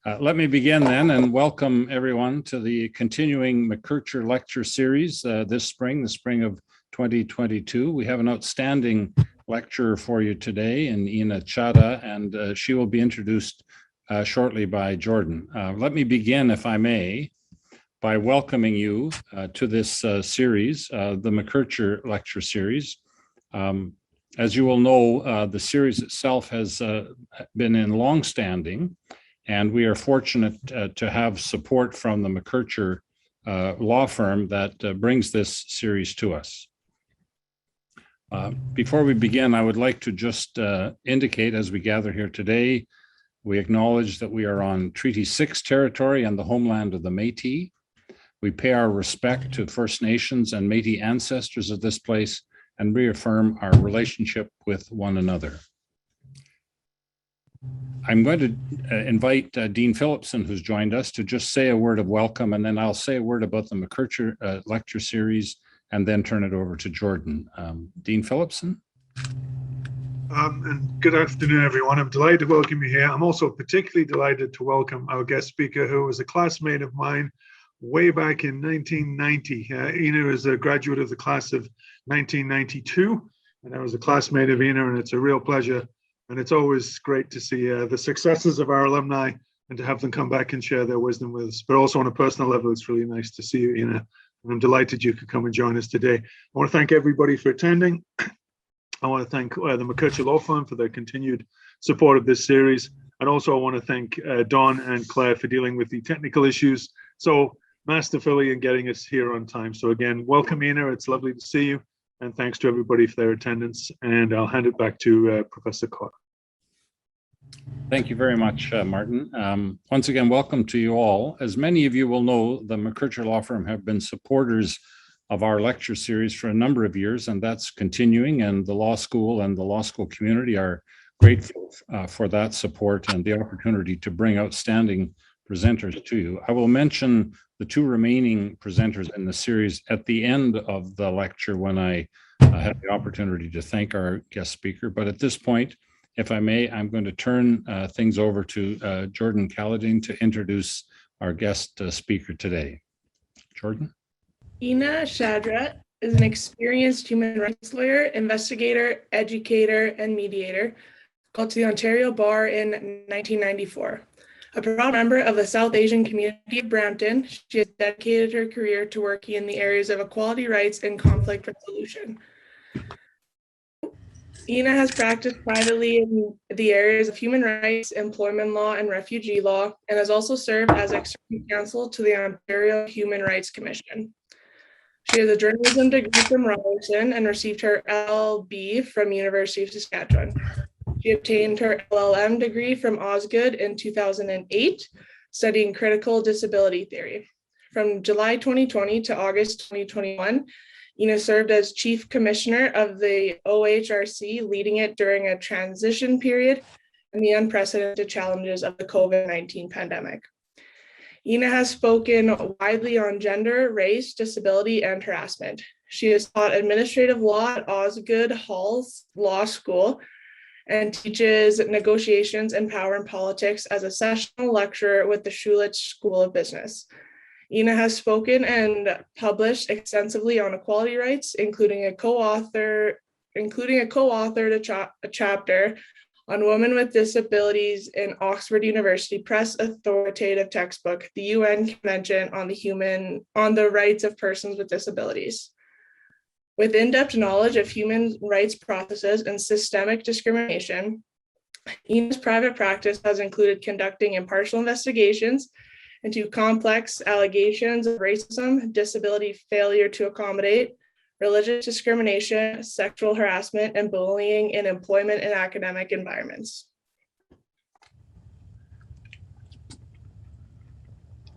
Let me begin then and welcome everyone to the continuing McKercher lecture series this spring, the spring of 2022. We have an outstanding lecture for you today in Chadha, and she will be introduced shortly by Jordan. Let me begin, if I may, by welcoming you to this series, the McKercher lecture series. As you will know, the series itself has been in long standing, and we are fortunate to have support from the McKercher law firm that brings this series to us. Before we begin, I would like to just indicate, as we gather here today, we acknowledge that we are on Treaty 6 territory and the homeland of the Métis. We pay our respect to First Nations and Métis ancestors of this place and reaffirm our relationship with one another. I'm going to invite Dean Phillipson, who's joined us, to just say a word of welcome, and then I'll say a word about the McKercher lecture series, and then turn it over to Jordan. Dean Phillipson. And good afternoon, everyone. I'm delighted to welcome you here. I'm also particularly delighted to welcome our guest speaker, who was a classmate of mine way back in 1990. Ina is a graduate of the class of 1992, and I was a classmate of Ina, and it's a real pleasure. And it's always great to see the successes of our alumni and to have them come back and share their wisdom with us. But also on a personal level, it's really nice to see you, Ina. And I'm delighted you could come and join us today. I want to thank everybody for attending. I want to thank the McKercher Law Firm for their continued support of this series. And also I want to thank Don and Claire for dealing with the technical issues so masterfully in getting us here on time. So again, welcome, Ina. It's lovely to see you. And thanks to everybody for their attendance. And I'll hand it back to Professor Cotter. Thank you very much, Martin. Once again, welcome to you all. As many of you will know, the McKercher Law Firm have been supporters of our lecture series for a number of years, and that's continuing, and the law school and the law school community are grateful for that support and the opportunity to bring outstanding presenters to you. I will mention the two remaining presenters in the series at the end of the lecture when I have the opportunity to thank our guest speaker. But at this point, if I may, I'm going to turn things over to Jordan Calladine to introduce our guest speaker today. Jordan? Ina Chadha is an experienced human rights lawyer, investigator, educator, and mediator, called to the Ontario Bar in 1994. A proud member of the South Asian community of Brampton, she has dedicated her career to working in the areas of equality rights and conflict resolution. Ina has practiced privately in the areas of human rights, employment law, and refugee law, and has also served as external counsel to the Ontario Human Rights Commission. She has a journalism degree from Ryerson and received her LLB from University of Saskatchewan. She obtained her LLM degree from Osgoode in 2008, studying critical disability theory. From July 2020 to August 2021, Ina served as Chief Commissioner of the OHRC, leading it during a transition period and the unprecedented challenges of the COVID-19 pandemic. Ina has spoken widely on gender, race, disability, and harassment. She has taught administrative law at Osgoode Hall's Law School and teaches negotiations and power and politics as a sessional lecturer with the Schulich School of Business. Ina has spoken and published extensively on equality rights, including a co-authored a chapter on women with disabilities in Oxford University Press authoritative textbook, the UN Convention on the Rights of Persons with Disabilities. With in-depth knowledge of human rights processes and systemic discrimination, Ina's private practice has included conducting impartial investigations into complex allegations of racism, disability failure to accommodate, religious discrimination, sexual harassment, and bullying in employment and academic environments.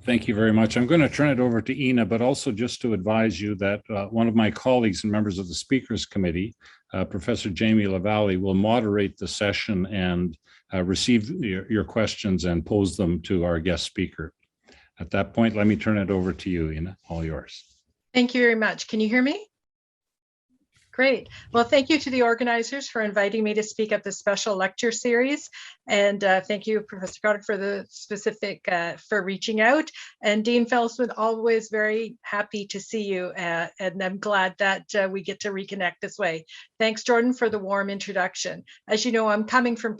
Thank you very much. I'm going to turn it over to Ina, but also just to advise you that one of my colleagues and members of the Speakers Committee, Professor Jamie Lavallee, will moderate the session and receive your questions and pose them to our guest speaker. At that point, let me turn it over to you, Ina. All yours. Thank you very much. Can you hear me? Great. Well, thank you to the organizers for inviting me to speak at this special lecture series. And thank you, Professor Carter, for the specific, for reaching out. And Dean Felsman, always very happy to see you. And I'm glad that we get to reconnect this way. Thanks, Jordan, for the warm introduction. As you know, I'm coming from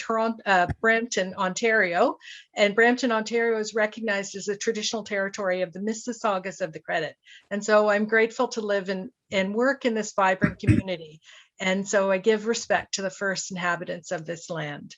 Brampton, Ontario. And Brampton, Ontario is recognized as the traditional territory of the Mississaugas of the Credit. And so I'm grateful to live and work in this vibrant community. And so I give respect to the first inhabitants of this land.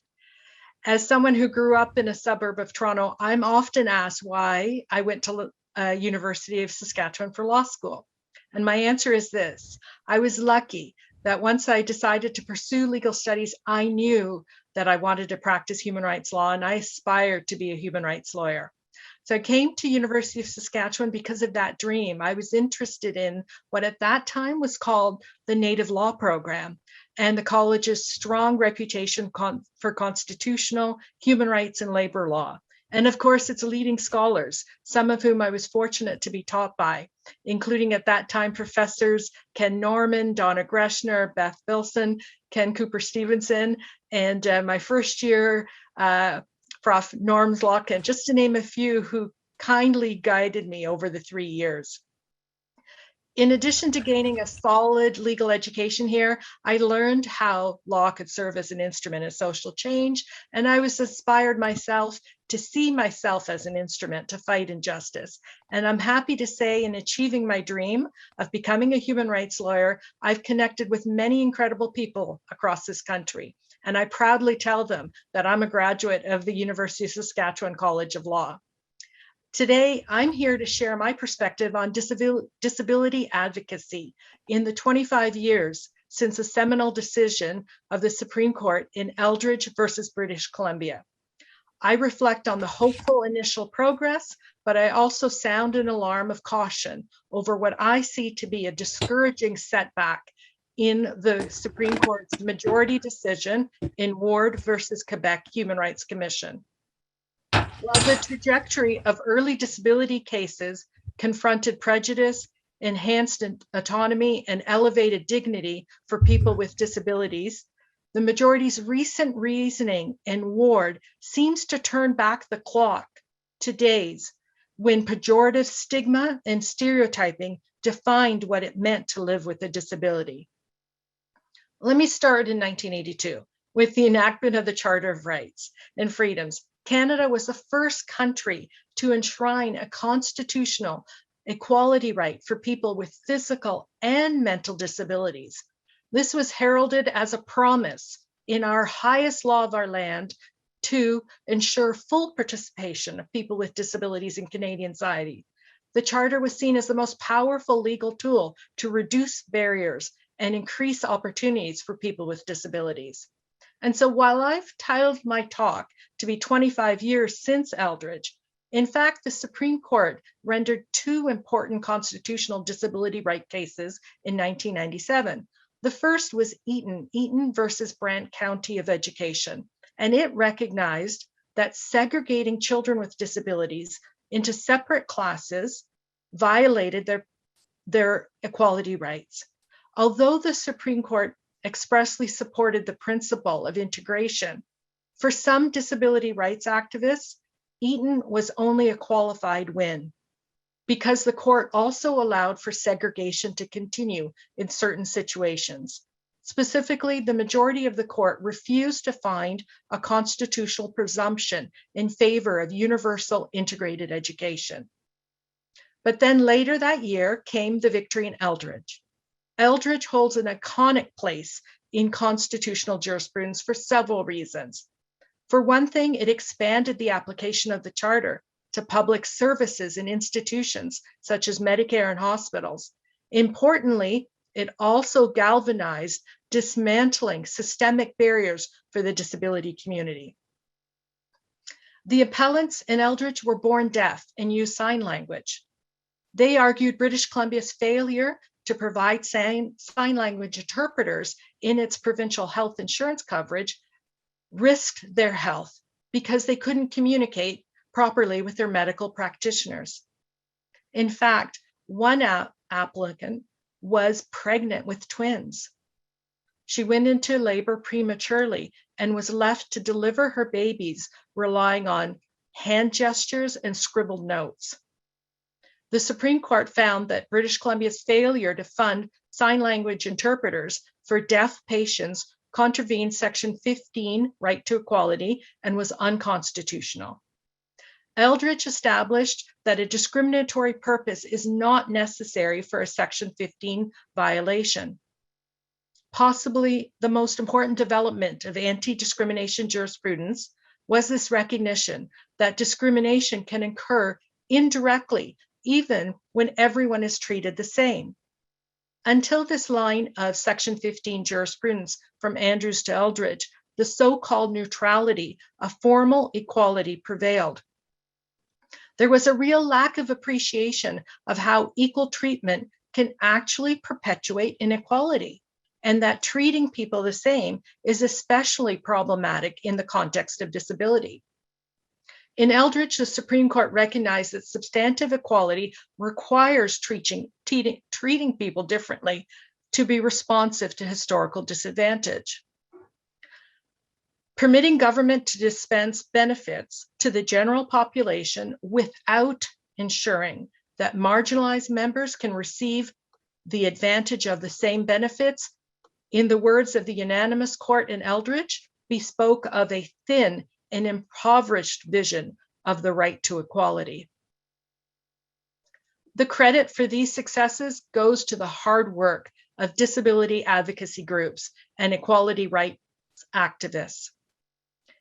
As someone who grew up in a suburb of Toronto, I'm often asked why I went to University of Saskatchewan for law school. And my answer is this: I was lucky that once I decided to pursue legal studies, I knew that I wanted to practice human rights law, and I aspired to be a human rights lawyer. So I came to University of Saskatchewan because of that dream. I was interested in what at that time was called the Native Law Program and the college's strong reputation for constitutional, human rights, and labor law. And of course, its leading scholars, some of whom I was fortunate to be taught by, including at that time professors Ken Norman, Donna Greshner, Beth Bilson, Ken Cooper-Stevenson, and my first year, Prof. Norm Zlotkin, just to name a few who kindly guided me over the 3 years. In addition to gaining a solid legal education here, I learned how law could serve as an instrument of social change, and I was inspired myself to see myself as an instrument to fight injustice. And I'm happy to say, in achieving my dream of becoming a human rights lawyer, I've connected with many incredible people across this country. And I proudly tell them that I'm a graduate of the University of Saskatchewan College of Law. Today, I'm here to share my perspective on disability advocacy in the 25 years since a seminal decision of the Supreme Court in Eldridge versus British Columbia. I reflect on the hopeful initial progress, but I also sound an alarm of caution over what I see to be a discouraging setback in the Supreme Court's majority decision in Ward versus Quebec Human Rights Commission. While the trajectory of early disability cases confronted prejudice, enhanced autonomy, and elevated dignity for people with disabilities, the majority's recent reasoning in Ward seems to turn back the clock to days when pejorative stigma and stereotyping defined what it meant to live with a disability. Let me start in 1982 with the enactment of the Charter of Rights and Freedoms. Canada was the first country to enshrine a constitutional equality right for people with physical and mental disabilities. This was heralded as a promise in our highest law of our land to ensure full participation of people with disabilities in Canadian society. The Charter was seen as the most powerful legal tool to reduce barriers and increase opportunities for people with disabilities. And so while I've titled my talk to be 25 years since Eldridge, in fact, the Supreme Court rendered two important constitutional disability right cases in 1997. The first was Eaton versus Brant County of Education, and it recognized that segregating children with disabilities into separate classes violated their equality rights. Although the Supreme Court expressly supported the principle of integration, for some disability rights activists, Eaton was only a qualified win because the court also allowed for segregation to continue in certain situations. Specifically, the majority of the court refused to find a constitutional presumption in favor of universal integrated education. But then later that year came the victory in Eldridge. Eldridge holds an iconic place in constitutional jurisprudence for several reasons. For one thing, it expanded the application of the Charter to public services and institutions such as Medicare and hospitals. Importantly, it also galvanized dismantling systemic barriers for the disability community. The appellants in Eldridge were born deaf and used sign language. They argued British Columbia's failure to provide sign language interpreters in its provincial health insurance coverage risked their health because they couldn't communicate properly with their medical practitioners. In fact, one applicant was pregnant with twins, She went into labor prematurely and was left to deliver her babies relying on hand gestures and scribbled notes. The Supreme Court found that British Columbia's failure to fund sign language interpreters for deaf patients contravened Section 15, right to equality, and was unconstitutional. Eldridge established that a discriminatory purpose is not necessary for a Section 15 violation. Possibly the most important development of anti-discrimination jurisprudence was this recognition that discrimination can occur indirectly, even when everyone is treated the same. Until this line of Section 15 jurisprudence from Andrews to Eldridge, the so-called neutrality of formal equality prevailed. There was a real lack of appreciation of how equal treatment can actually perpetuate inequality, and that treating people the same is especially problematic in the context of disability. In Eldridge, the Supreme Court recognized that substantive equality requires treating people differently to be responsive to historical disadvantage. Permitting government to dispense benefits to the general population without ensuring that marginalized members can receive the advantage of the same benefits, in the words of the unanimous court in Eldridge, bespoke of a thin and impoverished vision of the right to equality. The credit for these successes goes to the hard work of disability advocacy groups and equality rights activists.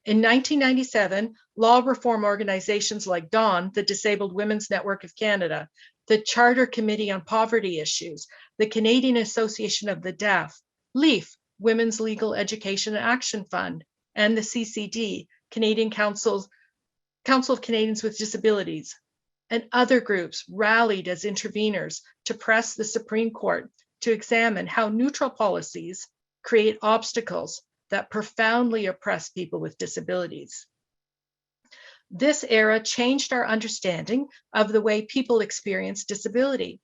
In 1997, law reform organizations like DAWN, the Disabled Women's Network of Canada, the Charter Committee on Poverty Issues, the Canadian Association of the Deaf, LEAF, Women's Legal Education and Action Fund, and the CCD, Canadian Council of Canadians with Disabilities, and other groups rallied as interveners to press the Supreme Court to examine how neutral policies create obstacles that profoundly oppress people with disabilities. This era changed our understanding of the way people experience disability.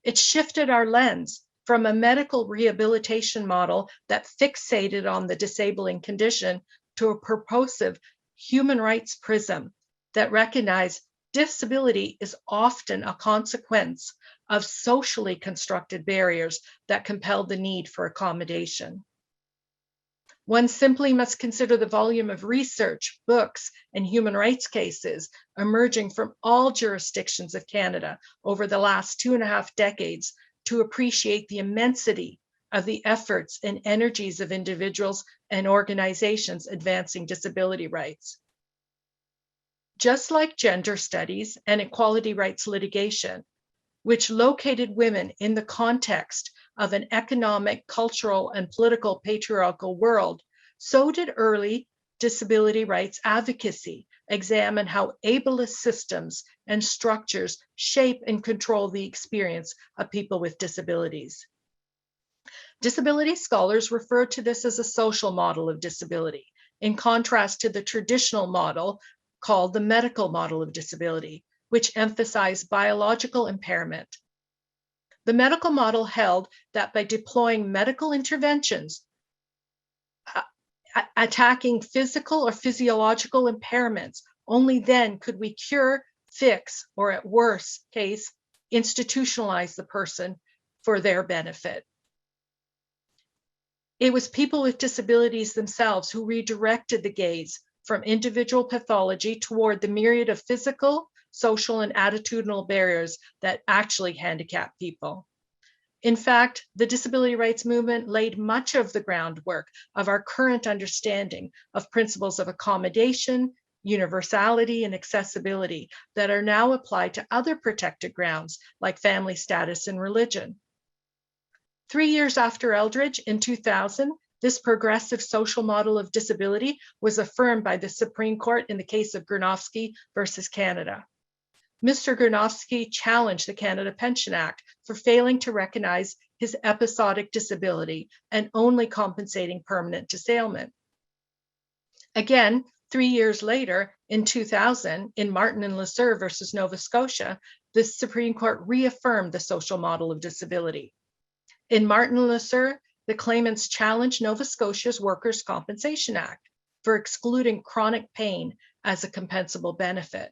It shifted our lens from a medical rehabilitation model that fixated on the disabling condition to a purposive human rights prism that recognized disability is often a consequence of socially constructed barriers that compel the need for accommodation. One simply must consider the volume of research, books, and human rights cases emerging from all jurisdictions of Canada over the last 2.5 decades to appreciate the immensity of the efforts and energies of individuals and organizations advancing disability rights. Just like gender studies and equality rights litigation, which located women in the context of an economic, cultural, and political patriarchal world, so did early disability rights advocacy examine how ableist systems and structures shape and control the experience of people with disabilities. Disability scholars refer to this as a social model of disability, in contrast to the traditional model called the medical model of disability, which emphasized biological impairment. The medical model held that by deploying medical interventions, attacking physical or physiological impairments, only then could we cure, fix, or at worst case, institutionalize the person for their benefit. It was people with disabilities themselves who redirected the gaze from individual pathology toward the myriad of physical, social, and attitudinal barriers that actually handicap people. In fact, the disability rights movement laid much of the groundwork of our current understanding of principles of accommodation, universality, and accessibility that are now applied to other protected grounds like family status and religion. 3 years after Eldridge, in 2000, this progressive social model of disability was affirmed by the Supreme Court in the case of Gurnovsky versus Canada. Mr. Gurnovsky challenged the Canada Pension Act for failing to recognize his episodic disability and only compensating permanent disablement. Again, 3 years later, in 2000, in Martin and Lasser versus Nova Scotia, the Supreme Court reaffirmed the social model of disability. In Martin and Lasser, the claimants challenged Nova Scotia's Workers' Compensation Act for excluding chronic pain as a compensable benefit.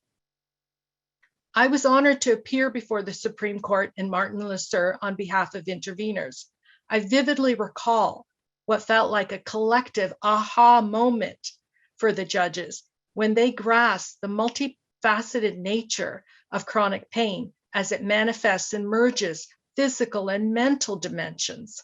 I was honored to appear before the Supreme Court in Martin Lasser on behalf of interveners. I vividly recall what felt like a collective aha moment for the judges when they grasped the multifaceted nature of chronic pain as it manifests and merges physical and mental dimensions.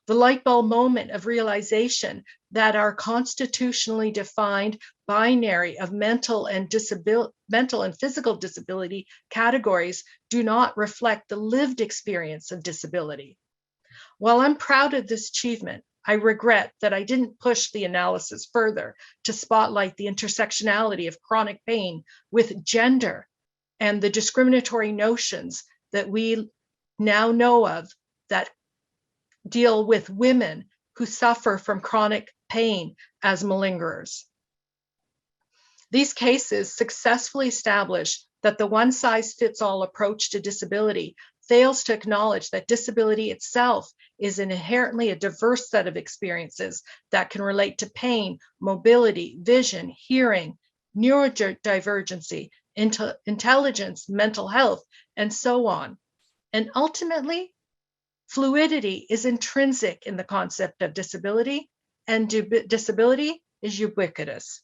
The light bulb moment of realization that our constitutionally defined binary of mental and physical disability categories do not reflect the lived experience of disability. While I'm proud of this achievement, I regret that I didn't push the analysis further to spotlight the intersectionality of chronic pain with gender and the discriminatory notions that we now know of that deal with women who suffer from chronic pain as malingerers. These cases successfully establish that the one-size-fits-all approach to disability fails to acknowledge that disability itself is inherently a diverse set of experiences that can relate to pain, mobility, vision, hearing, neurodivergency, intelligence, mental health, and so on. And ultimately, fluidity is intrinsic in the concept of disability, and disability is ubiquitous.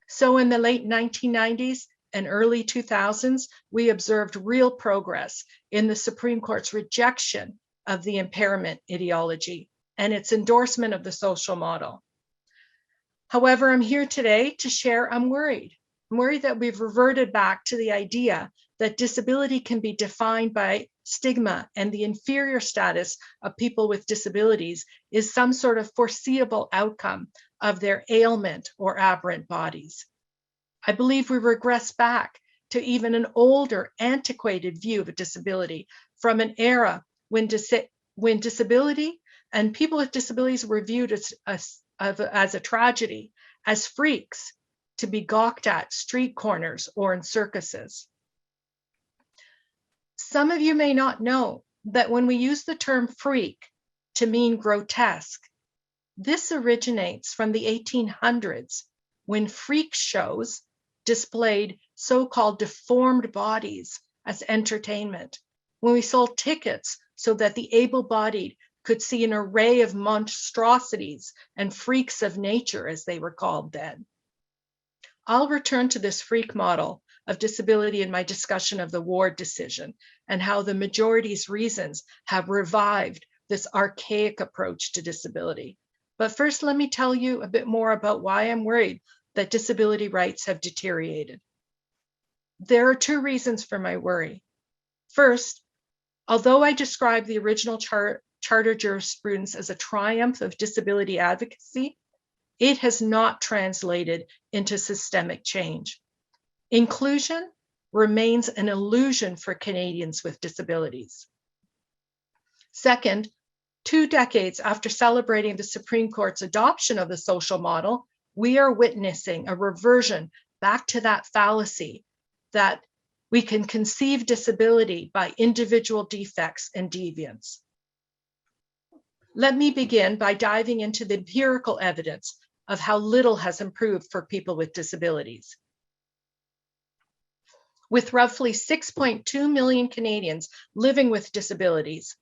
So in the late 1990s and early 2000s, we observed real progress in the Supreme Court's rejection of the impairment ideology and its endorsement of the social model. However, I'm here today to share I'm worried. I'm worried that we've reverted back to the idea that disability can be defined by stigma and the inferior status of people with disabilities is some sort of foreseeable outcome of their ailment or aberrant bodies. I believe we regress back to even an older, antiquated view of a disability from an era when disability and people with disabilities were viewed as a tragedy, as freaks to be gawked at street corners or in circuses. Some of you may not know that when we use the term freak to mean grotesque, this originates from the 1800s when freak shows displayed so-called deformed bodies as entertainment, when we sold tickets so that the able-bodied could see an array of monstrosities and freaks of nature, as they were called then. I'll return to this freak model of disability in my discussion of the Ward decision and how the majority's reasons have revived this archaic approach to disability. But first, let me tell you a bit more about why I'm worried that disability rights have deteriorated. There are two reasons for my worry. First, although I describe the original charter jurisprudence as a triumph of disability advocacy, it has not translated into systemic change. Inclusion remains an illusion for Canadians with disabilities. Second, 2 decades after celebrating the Supreme Court's adoption of the social model, we are witnessing a reversion back to that fallacy that we can conceive disability by individual defects and deviance. Let me begin by diving into the empirical evidence of how little has improved for people with disabilities. With roughly 6.2 million Canadians living with disabilities,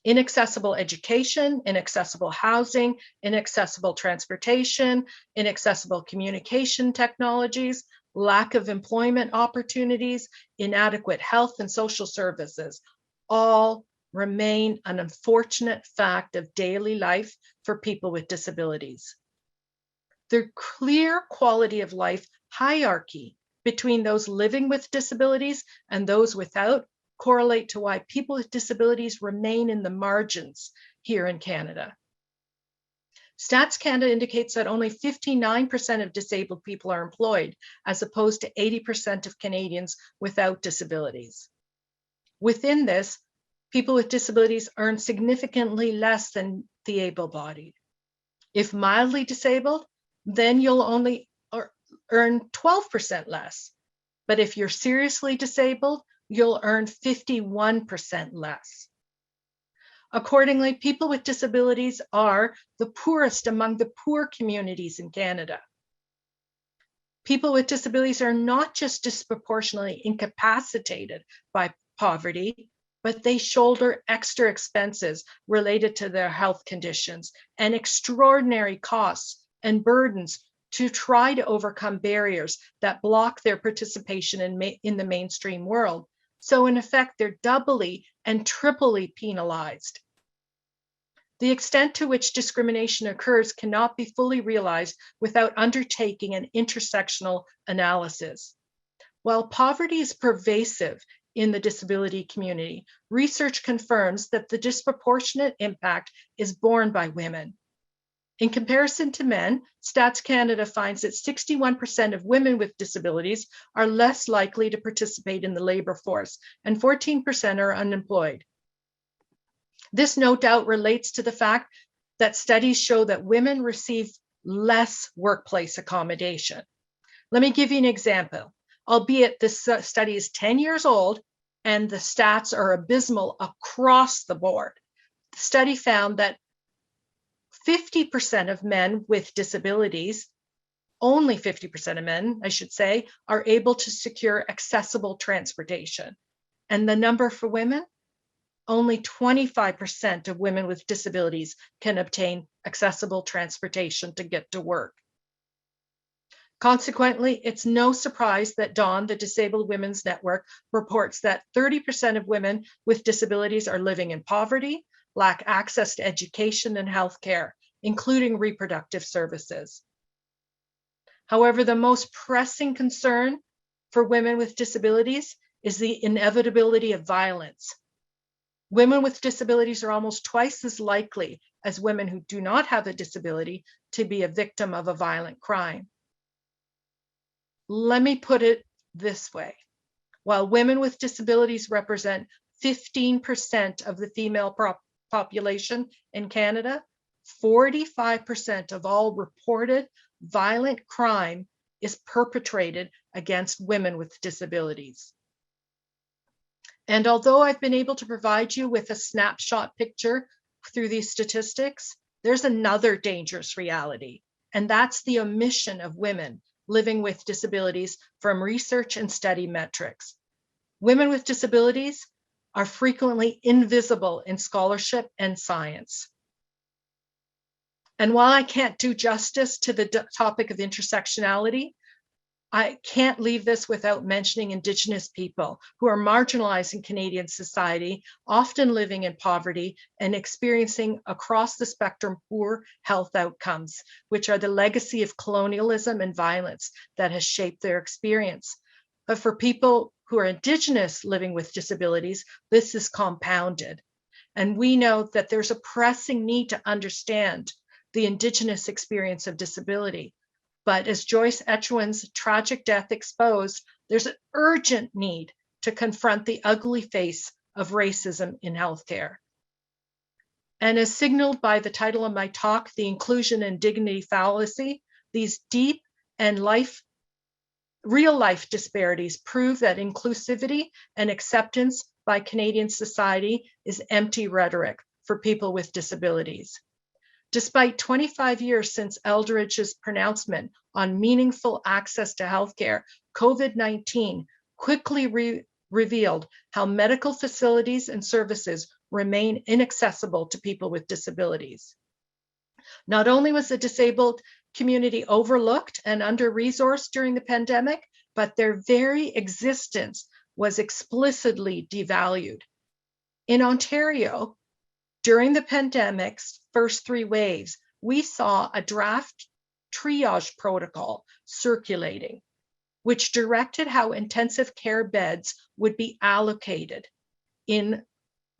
inaccessible education, inaccessible housing, inaccessible transportation, inaccessible communication technologies, lack of employment opportunities, inadequate health and social services, all remain an unfortunate fact of daily life for people with disabilities. The clear quality of life hierarchy between those living with disabilities and those without correlate to why people with disabilities remain in the margins here in Canada. Stats Canada indicates that only 59% of disabled people are employed, as opposed to 80% of Canadians without disabilities. Within this, people with disabilities earn significantly less than the able-bodied. If mildly disabled, then you'll only earn 12% less. But if you're seriously disabled, you'll earn 51% less. Accordingly, people with disabilities are the poorest among the poor communities in Canada. People with disabilities are not just disproportionately incapacitated by poverty, but they shoulder extra expenses related to their health conditions and extraordinary costs and burdens to try to overcome barriers that block their participation in the mainstream world. So in effect, they're doubly and triply penalized. The extent to which discrimination occurs cannot be fully realized without undertaking an intersectional analysis. While poverty is pervasive in the disability community, research confirms that the disproportionate impact is borne by women. In comparison to men, Stats Canada finds that 61% of women with disabilities are less likely to participate in the labor force, and 14% are unemployed. This no doubt relates to the fact that studies show that women receive less workplace accommodation. Let me give you an example, albeit this study is 10 years old and the stats are abysmal across the board. The study found that 50% of men with disabilities, only 50% of men, I should say, are able to secure accessible transportation. And the number for women? Only 25% of women with disabilities can obtain accessible transportation to get to work. Consequently, it's no surprise that Dawn, the Disabled Women's Network, reports that 30% of women with disabilities are living in poverty, lack access to education and healthcare, including reproductive services. However, the most pressing concern for women with disabilities is the inevitability of violence. Women with disabilities are almost twice as likely as women who do not have a disability to be a victim of a violent crime. Let me put it this way. While women with disabilities represent 15% of the female population in Canada, 45% of all reported violent crime is perpetrated against women with disabilities. And although I've been able to provide you with a snapshot picture through these statistics, there's another dangerous reality, and that's the omission of women living with disabilities from research and study metrics. Women with disabilities are frequently invisible in scholarship and science. And while I can't do justice to the topic of intersectionality, I can't leave this without mentioning Indigenous people who are marginalized in Canadian society, often living in poverty and experiencing across the spectrum poor health outcomes, which are the legacy of colonialism and violence that has shaped their experience. But for people who are Indigenous living with disabilities, this is compounded. And we know that there's a pressing need to understand the Indigenous experience of disability. But as Joyce Etchewin's tragic death exposed, there's an urgent need to confront the ugly face of racism in healthcare. And as signaled by the title of my talk, The Inclusion and Dignity Fallacy, these deep and real life disparities prove that inclusivity and acceptance by Canadian society is empty rhetoric for people with disabilities. Despite 25 years since Eldridge's pronouncement on meaningful access to healthcare, COVID-19 quickly revealed how medical facilities and services remain inaccessible to people with disabilities. Not only was the disabled community overlooked and under-resourced during the pandemic, but their very existence was explicitly devalued. In Ontario, during the pandemic's first 3 waves, we saw a draft triage protocol circulating, which directed how intensive care beds would be allocated in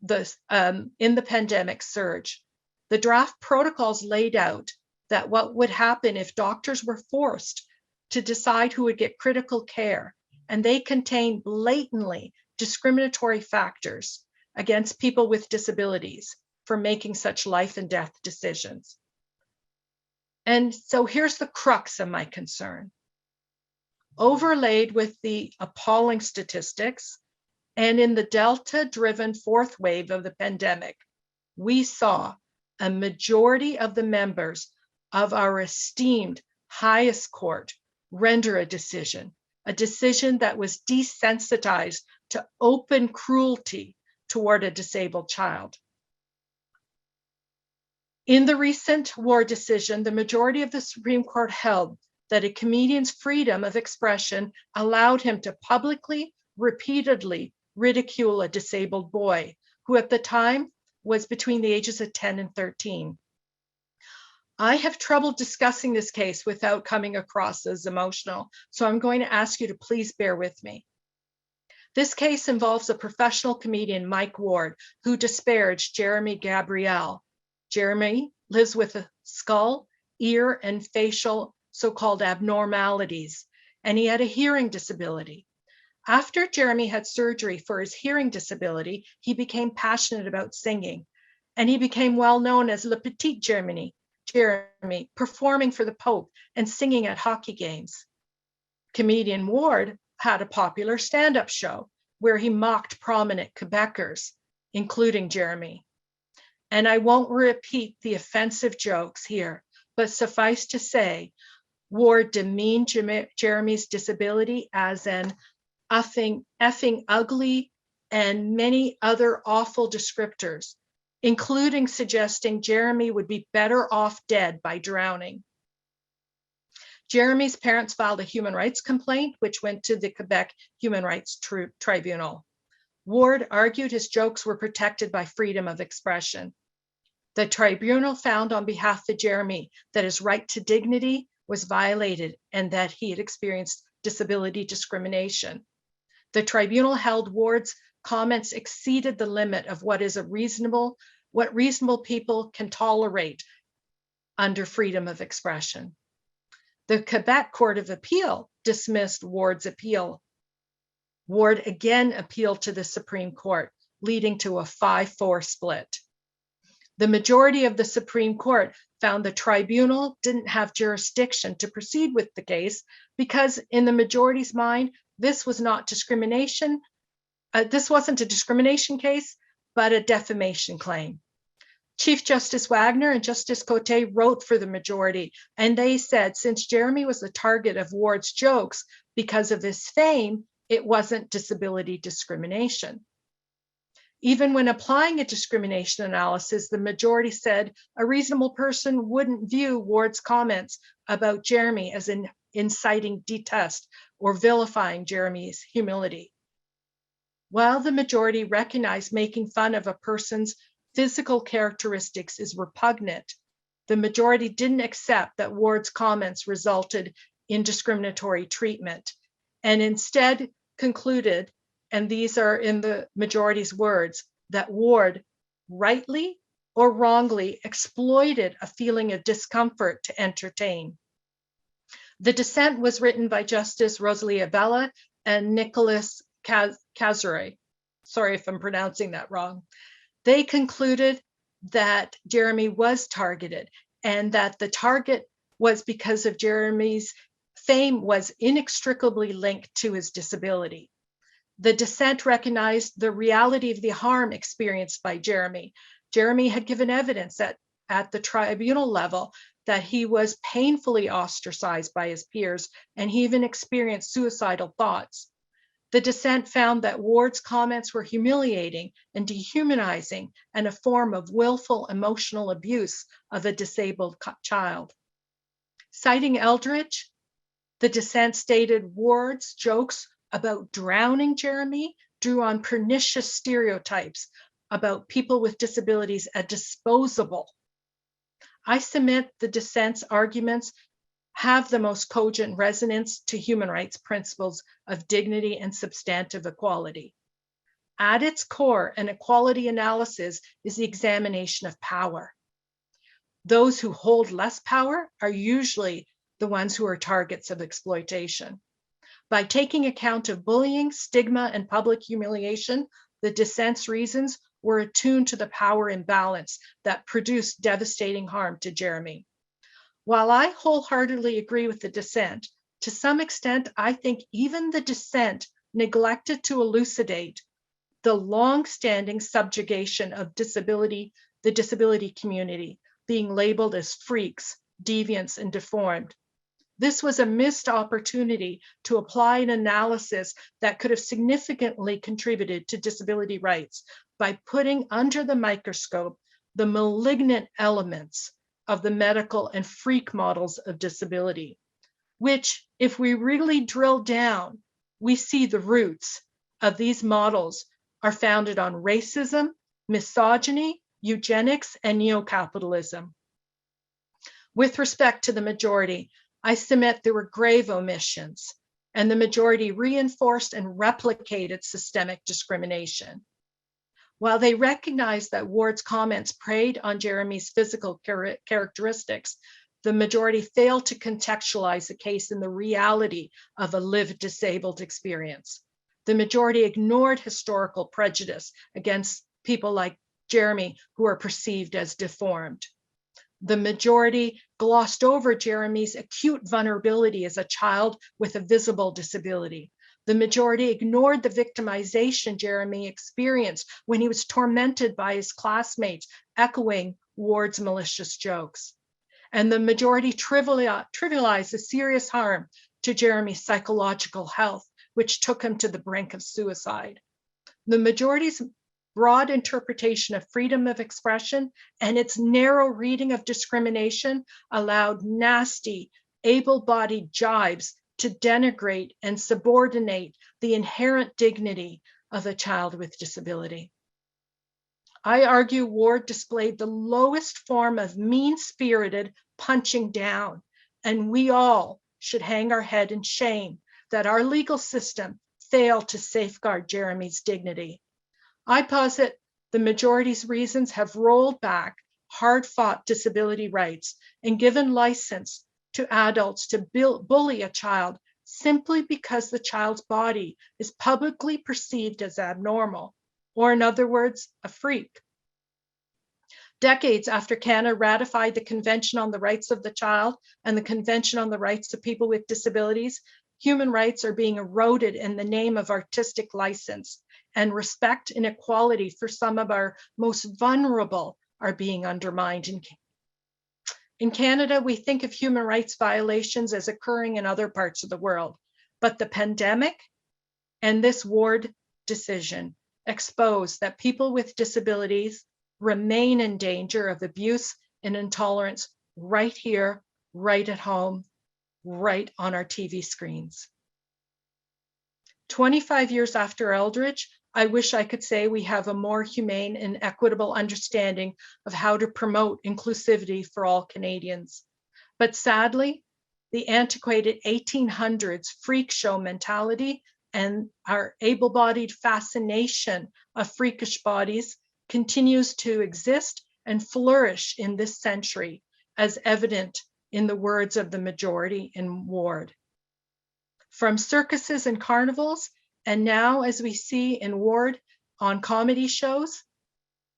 the pandemic surge. The draft protocols laid out that what would happen if doctors were forced to decide who would get critical care, and they contained blatantly discriminatory factors against people with disabilities for making such life and death decisions. And so here's the crux of my concern. Overlaid with the appalling statistics and in the Delta-driven 4th wave of the pandemic, we saw a majority of the members of our esteemed highest court render a decision that was desensitized to open cruelty toward a disabled child. In the recent Ward decision, the majority of the Supreme Court held that a comedian's freedom of expression allowed him to publicly, repeatedly ridicule a disabled boy who at the time was between the ages of 10 and 13. I have trouble discussing this case without coming across as emotional, so I'm going to ask you to please bear with me. This case involves a professional comedian, Mike Ward, who disparaged Jeremy Gabriel. Jeremy lives with a skull, ear, and facial so-called abnormalities, and he had a hearing disability. After Jeremy had surgery for his hearing disability, he became passionate about singing, and he became well known as Le Petit Jeremy, performing for the Pope and singing at hockey games. Comedian Ward had a popular stand-up show where he mocked prominent Quebecers, including Jeremy. And I won't repeat the offensive jokes here, but suffice to say, Ward demeaned Jeremy's disability as an effing ugly and many other awful descriptors, including suggesting Jeremy would be better off dead by drowning. Jeremy's parents filed a human rights complaint, which went to the Quebec Human Rights Tribunal. Ward argued his jokes were protected by freedom of expression. The tribunal found on behalf of Jeremy that his right to dignity was violated and that he had experienced disability discrimination. The tribunal held Ward's comments exceeded the limit of what reasonable people can tolerate under freedom of expression. The Quebec Court of Appeal dismissed Ward's appeal. Ward again appealed to the Supreme Court, leading to a 5-4 split. The majority of the Supreme Court found the tribunal didn't have jurisdiction to proceed with the case because in the majority's mind, this was not discrimination. This wasn't a discrimination case, but a defamation claim. Chief Justice Wagner and Justice Cote wrote for the majority, and they said since Jeremy was the target of Ward's jokes because of his fame, it wasn't disability discrimination. Even when applying a discrimination analysis, the majority said a reasonable person wouldn't view Ward's comments about Jeremy as inciting detest or vilifying Jeremy's humility. While the majority recognized making fun of a person's physical characteristics is repugnant, the majority didn't accept that Ward's comments resulted in discriminatory treatment and instead concluded, and these are in the majority's words, that Ward rightly or wrongly exploited a feeling of discomfort to entertain. The dissent was written by Justice Rosalie Abella and Nicholas Cassierer. Sorry if I'm pronouncing that wrong. They concluded that Jeremy was targeted and that the target was because of Jeremy's fame was inextricably linked to his disability. The dissent recognized the reality of the harm experienced by Jeremy. Jeremy had given evidence at the tribunal level that he was painfully ostracized by his peers, and he even experienced suicidal thoughts. The dissent found that Ward's comments were humiliating and dehumanizing and a form of willful emotional abuse of a disabled child. Citing Eldridge, the dissent stated Ward's jokes about drowning Jeremy drew on pernicious stereotypes about people with disabilities as disposable. I submit the dissent's arguments have the most cogent resonance to human rights principles of dignity and substantive equality. At its core, an equality analysis is the examination of power. Those who hold less power are usually the ones who are targets of exploitation. By taking account of bullying, stigma, and public humiliation, the dissent's reasons were attuned to the power imbalance that produced devastating harm to Jeremy. While I wholeheartedly agree with the dissent, to some extent, I think even the dissent neglected to elucidate the long-standing subjugation of disability the disability community, being labeled as freaks, deviants, and deformed. This was a missed opportunity to apply an analysis that could have significantly contributed to disability rights by putting under the microscope the malignant elements of the medical and freak models of disability, which, if we really drill down, we see the roots of these models are founded on racism, misogyny, eugenics, and neo-capitalism. With respect to the majority, I submit there were grave omissions, and the majority reinforced and replicated systemic discrimination. While they recognized that Ward's comments preyed on Jeremy's physical characteristics, the majority failed to contextualize the case in the reality of a lived disabled experience. The majority ignored historical prejudice against people like Jeremy who are perceived as deformed. The majority glossed over Jeremy's acute vulnerability as a child with a visible disability. The majority ignored the victimization Jeremy experienced when he was tormented by his classmates, echoing Ward's malicious jokes. And the majority trivialized the serious harm to Jeremy's psychological health, which took him to the brink of suicide. The majority's broad interpretation of freedom of expression and its narrow reading of discrimination allowed nasty, able-bodied jibes to denigrate and subordinate the inherent dignity of a child with disability. I argue Ward displayed the lowest form of mean-spirited punching down, and we all should hang our head in shame that our legal system failed to safeguard Jeremy's dignity. I posit the majority's reasons have rolled back hard-fought disability rights and given license to adults to bully a child simply because the child's body is publicly perceived as abnormal, or in other words, a freak. Decades after Canada ratified the Convention on the Rights of the Child and the Convention on the Rights of People with Disabilities, human rights are being eroded in the name of artistic license, and respect and equality for some of our most vulnerable are being undermined. In Canada, we think of human rights violations as occurring in other parts of the world, but the pandemic and this Ward decision expose that people with disabilities remain in danger of abuse and intolerance right here, right at home, right on our TV screens. 25 years after Eldridge, I wish I could say we have a more humane and equitable understanding of how to promote inclusivity for all Canadians. But sadly, the antiquated 1800s freak show mentality and our able-bodied fascination of freakish bodies continues to exist and flourish in this century, as evident in the words of the majority in Ward. From circuses and carnivals, and now, as we see in Ward on comedy shows,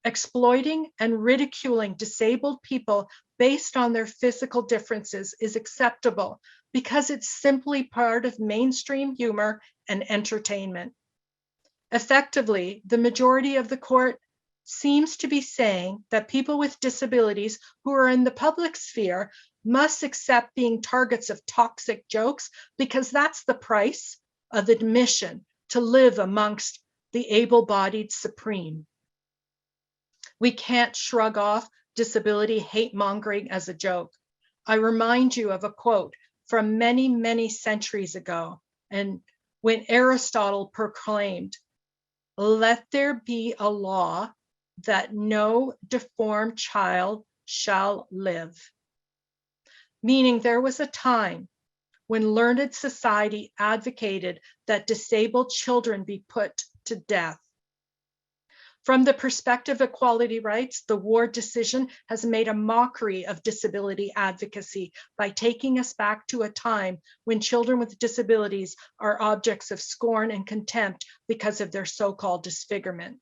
exploiting and ridiculing disabled people based on their physical differences is acceptable because it's simply part of mainstream humor and entertainment. Effectively, the majority of the court seems to be saying that people with disabilities who are in the public sphere must accept being targets of toxic jokes because that's the price of admission to live amongst the able-bodied supreme. We can't shrug off disability hate-mongering as a joke. I remind you of a quote from many, many centuries ago, and when Aristotle proclaimed, "Let there be a law that no deformed child shall live," meaning there was a time when learned society advocated that disabled children be put to death. From the perspective of equality rights, the Ward decision has made a mockery of disability advocacy by taking us back to a time when children with disabilities are objects of scorn and contempt because of their so-called disfigurement.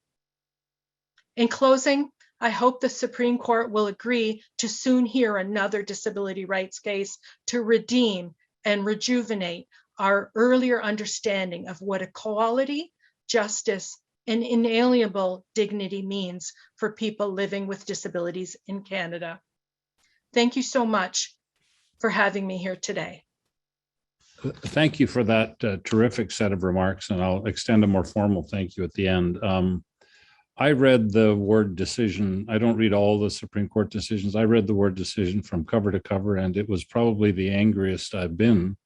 In closing, I hope the Supreme Court will agree to soon hear another disability rights case to redeem and rejuvenate our earlier understanding of what equality, justice, and inalienable dignity means for people living with disabilities in Canada. Thank you so much for having me here today. Thank you for that terrific set of remarks, and I'll extend a more formal thank you at the end. I read the word decision. I don't read all the Supreme Court decisions. I read the word decision from cover to cover, and it was probably the angriest I've been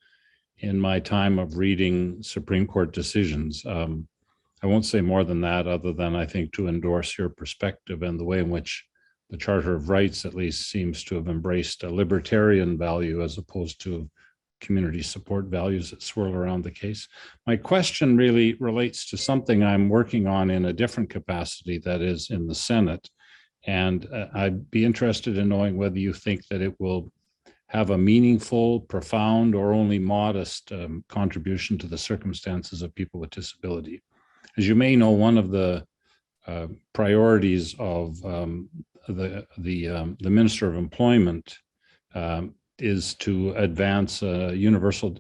in my time of reading Supreme Court decisions. I won't say more than that, other than I think to endorse your perspective and the way in which the Charter of Rights at least seems to have embraced a libertarian value as opposed to community support values that swirl around the case. My question really relates to something I'm working on in a different capacity, that is in the Senate. And I'd be interested in knowing whether you think that it will have a meaningful, profound, or only modest contribution to the circumstances of people with disability. As you may know, one of the priorities of the Minister of Employment is to advance universal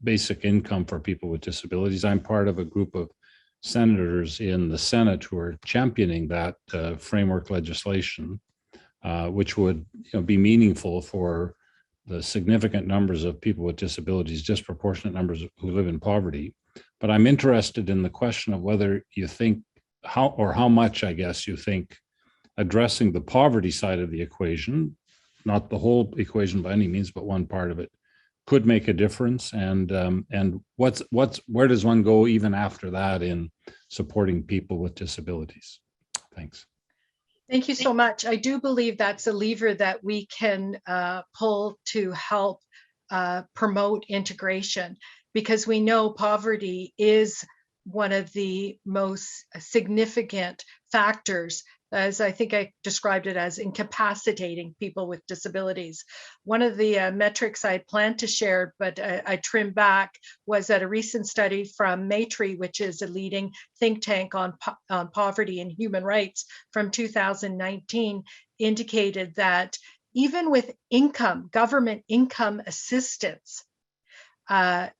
basic income for people with disabilities. I'm part of a group of senators in the Senate who are championing that framework legislation, which would be meaningful for the significant numbers of people with disabilities, disproportionate numbers who live in poverty. But I'm interested in the question of whether you think how much, I guess, you think addressing the poverty side of the equation, not the whole equation by any means, but one part of it, could make a difference. And where does one go even after that in supporting people with disabilities? Thanks. Thank you so much. I do believe that's a lever that we can pull to help promote integration, because we know poverty is one of the most significant factors, as I think I described it as, incapacitating people with disabilities. One of the metrics I planned to share, but I trimmed back, was that a recent study from Matri, which is a leading think tank on poverty and human rights from 2019, indicated that even with income, government income assistance,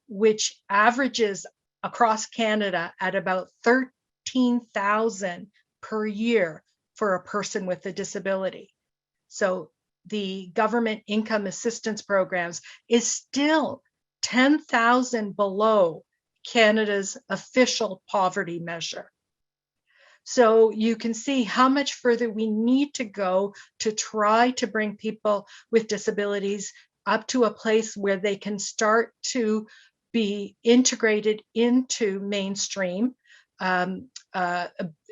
which averages across Canada at about $13,000 per year for a person with a disability. So the government income assistance programs is still 10,000 below Canada's official poverty measure. So you can see how much further we need to go to try to bring people with disabilities up to a place where they can start to be integrated into mainstream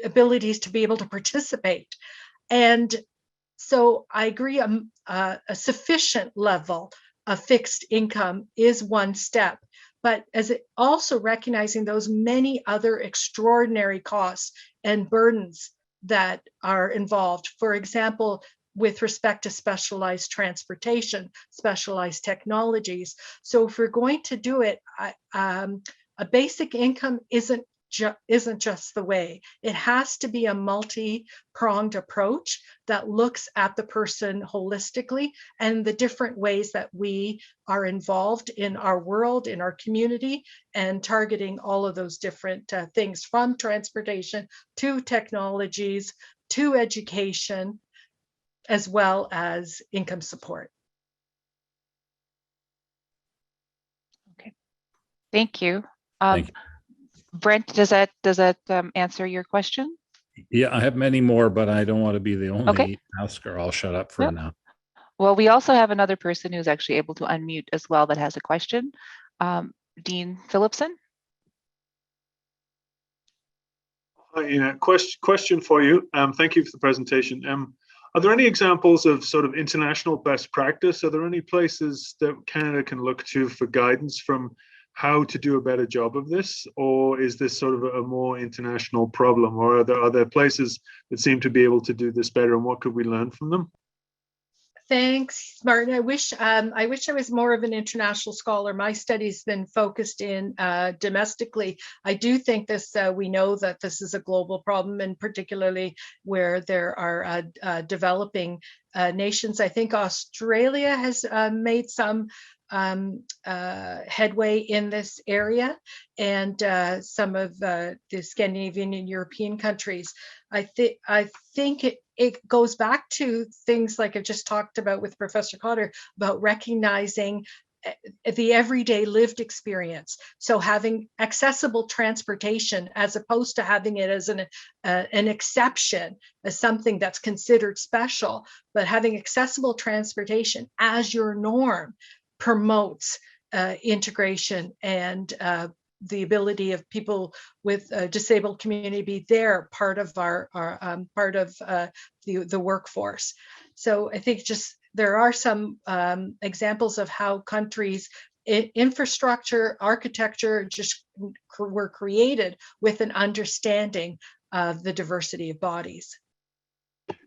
abilities to be able to participate. And so I agree, a sufficient level of fixed income is one step, but as it also recognizing those many other extraordinary costs and burdens that are involved. For example, with respect to specialized transportation, specialized technologies. So if we're going to do it, a basic income isn't just the way. It has to be a multi-pronged approach that looks at the person holistically and the different ways that we are involved in our world, in our community, and targeting all of those different things, from transportation to technologies to education, as well as income support. Okay, thank you. Thank you. Brent, does that answer your question? Yeah, I have many more, but I don't want to be the only Okay. asker. I'll shut up for now. Well, we also have another person who's actually able to unmute as well that has a question. Dean Phillipson. Hi, question for you. Thank you for the presentation. Are there any examples of sort of international best practice? Are there any places that Canada can look to for guidance from how to do a better job of this? Or is this sort of a more international problem? Or are there places that seem to be able to do this better, and what could we learn from them? Thanks, Martin. I wish I was more of an international scholar. My study's been focused in domestically. I do think this. We know that this is a global problem, and particularly where there are developing nations. I think Australia has made some headway in this area, and some of the Scandinavian and European countries. I think it goes back to things like I just talked about with Professor Cotter about recognizing the everyday lived experience. So having accessible transportation as opposed to having it as an exception, as something that's considered special, but having accessible transportation as your norm promotes integration and the ability of people with a disabled community to be there, part of our part of the workforce. So I think just there are some examples of how countries infrastructure, architecture just were created with an understanding of the diversity of bodies.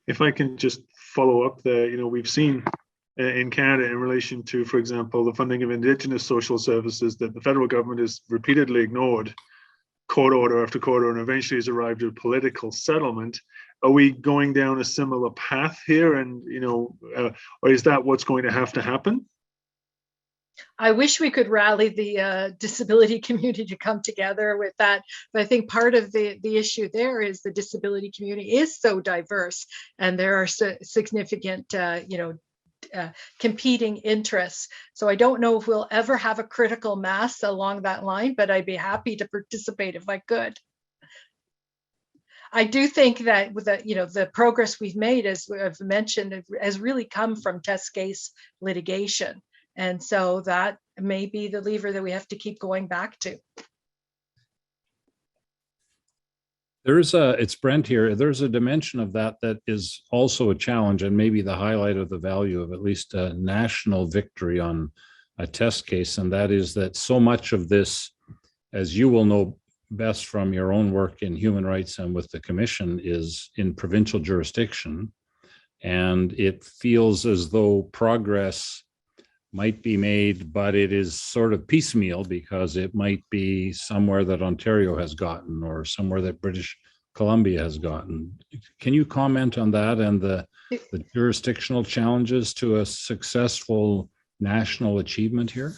If I can just follow up there, we've seen in Canada in relation to, for example, the funding of Indigenous social services that the federal government has repeatedly ignored, court order after court order, and eventually has arrived at political settlement. Are we going down a similar path here? And, or is that what's going to have to happen? I wish we could rally the disability community to come together with that. But I think part of the issue there is the disability community is so diverse, and there are significant, competing interests. So I don't know if we'll ever have a critical mass along that line, but I'd be happy to participate if I could. I do think that with the progress we've made, as I've mentioned, has really come from test case litigation. And so that may be the lever that we have to keep going back to. It's Brent here. There's a dimension of that is also a challenge, and maybe the highlight of the value of at least a national victory on a test case. And that is that so much of this, as you will know best from your own work in human rights and with the commission, is in provincial jurisdiction. And it feels as though progress might be made, but it is sort of piecemeal because it might be somewhere that Ontario has gotten or somewhere that British Columbia has gotten. Can you comment on that and the jurisdictional challenges to a successful national achievement here?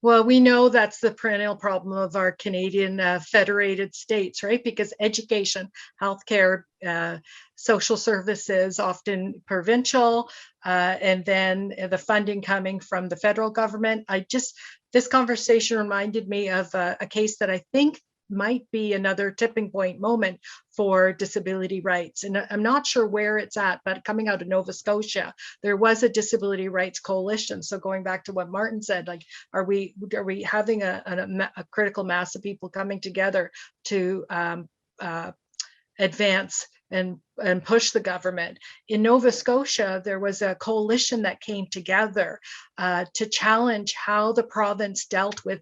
Well, we know that's the perennial problem of our Canadian federated states, right? Because education, healthcare, social services, often provincial, and then the funding coming from the federal government. This conversation reminded me of a case that I think might be another tipping point moment for disability rights. And I'm not sure where it's at, but coming out of Nova Scotia, there was a disability rights coalition. So going back to what Martin said, like, are we having a critical mass of people coming together to advance and push the government? In Nova Scotia, there was a coalition that came together to challenge how the province dealt with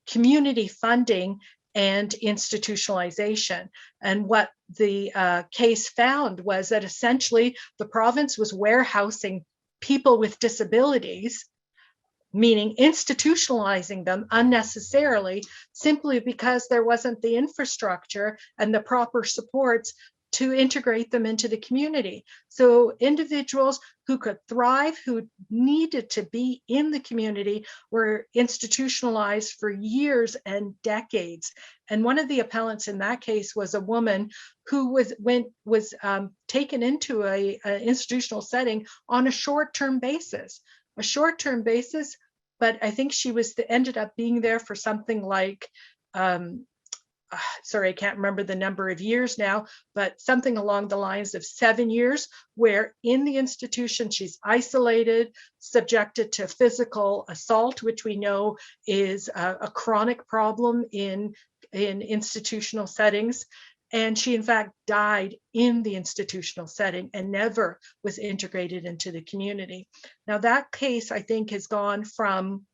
community funding and institutionalization. And what the case found was that essentially the province was warehousing people with disabilities, meaning institutionalizing them unnecessarily, simply because there wasn't the infrastructure and the proper supports to integrate them into the community. So individuals who could thrive, who needed to be in the community, were institutionalized for years and decades. And one of the appellants in that case was a woman who was taken into an institutional setting on a short-term basis. But I think she ended up being there for something like, sorry, I can't remember the number of years now, but something along the lines of 7 years, where in the institution she's isolated, subjected to physical assault, which we know is a chronic problem in institutional settings. And she, in fact, died in the institutional setting and never was integrated into the community. Now, that case, I think, has gone from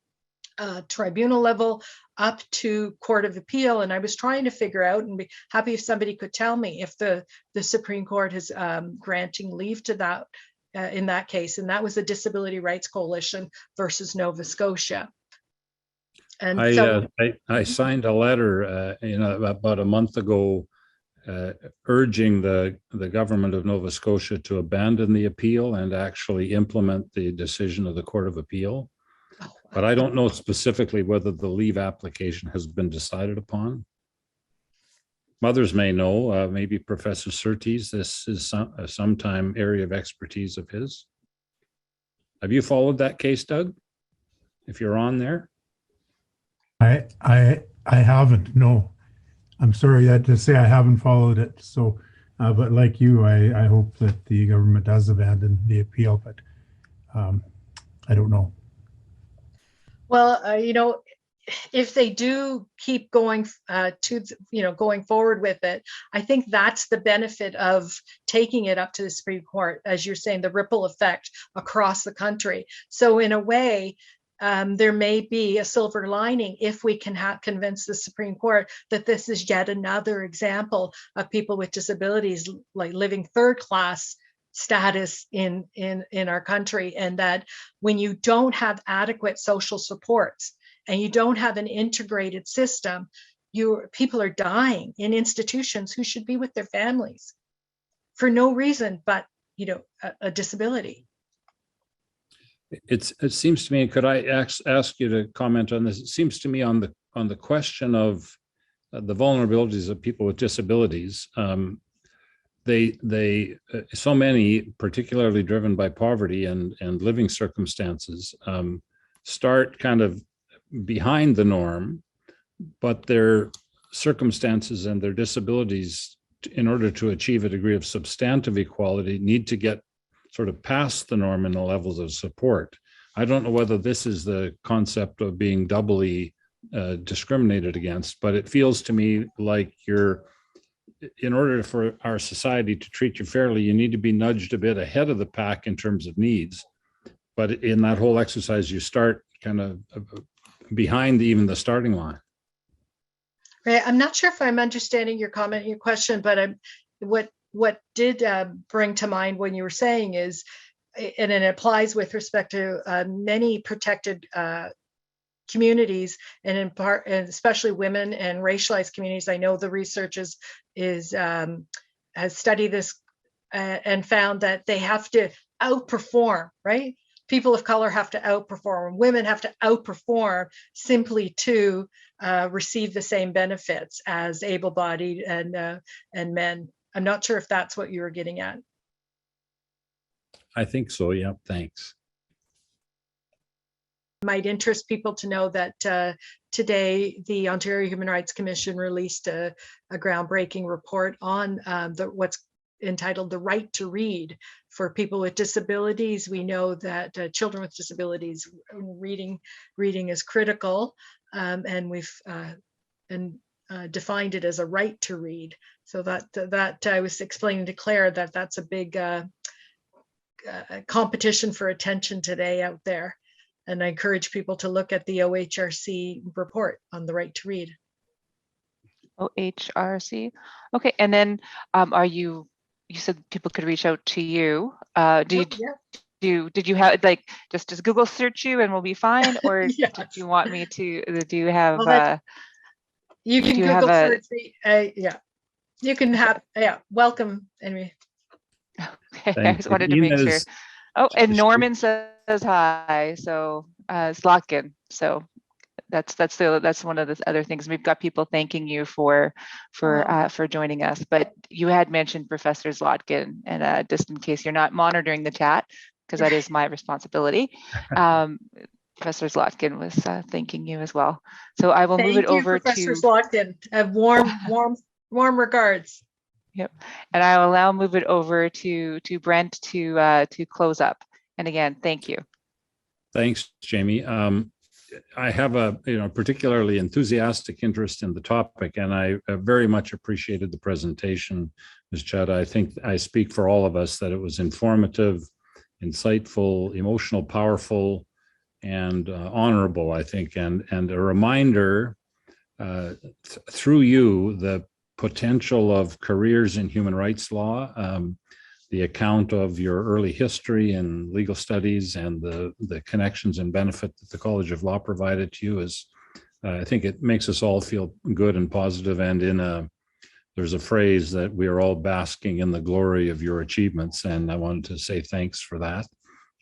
tribunal level up to Court of Appeal. And I was trying to figure out, and be happy if somebody could tell me if the Supreme Court is granting leave to that in that case, and that was the Disability Rights Coalition versus Nova Scotia. And I signed a letter, about a month ago, urging the government of Nova Scotia to abandon the appeal and actually implement the decision of the Court of Appeal. But I don't know specifically whether the leave application has been decided upon. Others may know, maybe Professor Surtees, this is a sometime area of expertise of his. Have you followed that case, Doug? If you're on there? I haven't, no. I'm sorry to say I haven't followed it. So, but like you, I hope that the government does abandon the appeal, but I don't know. Well, if they do keep going going forward with it, I think that's the benefit of taking it up to the Supreme Court, as you're saying, the ripple effect across the country. So in a way, there may be a silver lining if we can convince the Supreme Court that this is yet another example of people with disabilities like living third class status in our country, and that when you don't have adequate social supports and you don't have an integrated system, people are dying in institutions who should be with their families for no reason but a disability. It seems to me, could I ask you to comment on this? It seems to me on the question of the vulnerabilities of people with disabilities. They so many, particularly driven by poverty and living circumstances, start kind of behind the norm, but their circumstances and their disabilities, in order to achieve a degree of substantive equality, need to get sort of past the norm in the levels of support. I don't know whether this is the concept of being doubly discriminated against, but it feels to me like in order for our society to treat you fairly, you need to be nudged a bit ahead of the pack in terms of needs. But in that whole exercise, you start kind of behind even the starting line. Right. I'm not sure if I'm understanding your comment, your question, but what did bring to mind when you were saying is, and it applies with respect to many protected communities, and in part, and especially women and racialized communities. I know the research has studied this and found that they have to outperform, right? People of color have to outperform, women have to outperform simply to receive the same benefits as able-bodied and men. I'm not sure if that's what you were getting at. I think so, yeah, thanks. It might interest people to know that today the Ontario Human Rights Commission released a groundbreaking report on what's entitled The Right to Read for people with disabilities. We know that children with disabilities, reading is critical, and we've defined it as a right to read. So that I was explaining to Claire that that's a big competition for attention today out there. And I encourage people to look at the OHRC report on the right to read. OHRC. Okay, and then you said people could reach out to you. Did you have, like, just does Google search you and we'll be fine, or Yeah. did you want me to? Do you have? You can Google search me. Yeah, you can have. Yeah, welcome anyway. Okay, I just wanted to make sure. Oh, and Norman says hi. So Slotkin. So that's one of the other things. We've got people thanking you for joining us. But you had mentioned Professor Zlotkin, and just in case you're not monitoring the chat, because that is my responsibility. Professor Zlotkin was thanking you as well. So I will move it over to Professor Zlotkin. Warm regards. Yep, and I will now move it over to Brent to close up. And again, thank you. Thanks, Jamie. I have a particularly enthusiastic interest in the topic, and I very much appreciated the presentation, Ms. Chadha. I think I speak for all of us that it was informative, insightful, emotional, powerful, and honorable, I think, and a reminder through you the potential of careers in human rights law. the account of your early history and legal studies and the connections and benefit that the College of Law provided to you is, I think it makes us all feel good and positive. And there's a phrase that we are all basking in the glory of your achievements. And I wanted to say thanks for that.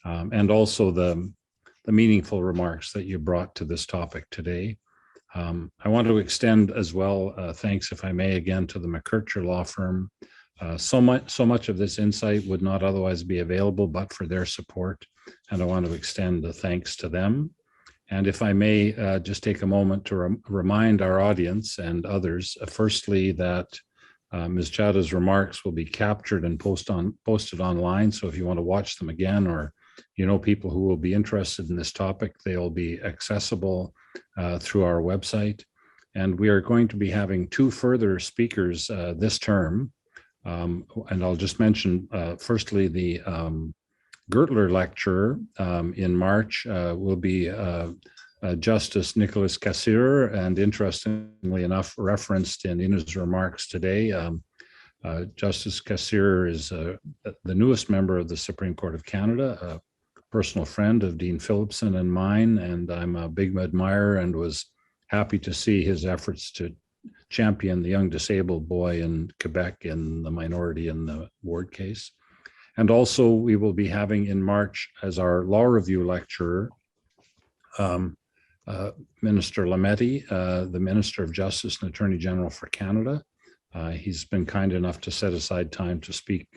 And also the meaningful remarks that you brought to this topic today. I want to extend as well, thanks, if I may, again, to the McKercher law firm. So much of this insight would not otherwise be available but for their support. And I want to extend the thanks to them. And if I may just take a moment to remind our audience and others, firstly, that Ms. Chadha's remarks will be captured and posted online. So if you want to watch them again, or you know people who will be interested in this topic, they'll be accessible through our website. And we are going to be having 2 further speakers this term. And I'll just mention, firstly, the Gertler lecturer in March will be Justice Nicholas Cassierer, and interestingly enough, referenced in Ina's remarks today. Justice Cassierer is the newest member of the Supreme Court of Canada, a personal friend of Dean Phillipson and mine, and I'm a big admirer and was happy to see his efforts to champion the young disabled boy in Quebec in the minority in the Ward case. And also we will be having in March as our law review lecturer, Minister Lametti, the Minister of Justice and Attorney General for Canada. He's been kind enough to set aside time to speak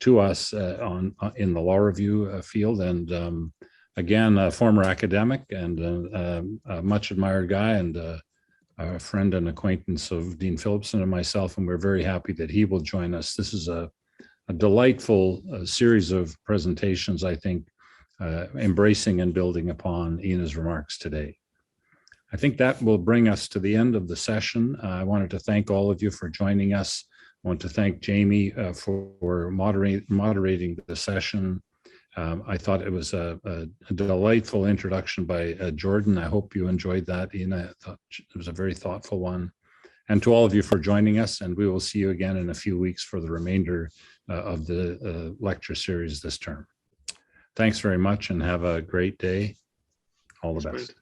to us in the law review field. And again, a former academic and a much admired guy, and a friend and acquaintance of Dean Phillipson and myself, and we're very happy that he will join us. This is a delightful series of presentations, I think, embracing and building upon Ina's remarks today. I think that will bring us to the end of the session. I wanted to thank all of you for joining us. I want to thank Jamie for moderating the session. I thought it was a delightful introduction by Jordan. I hope you enjoyed that, Ina. I thought it was a very thoughtful one. And to all of you for joining us, and we will see you again in a few weeks for the remainder of the lecture series this term. Thanks very much and have a great day. All the best.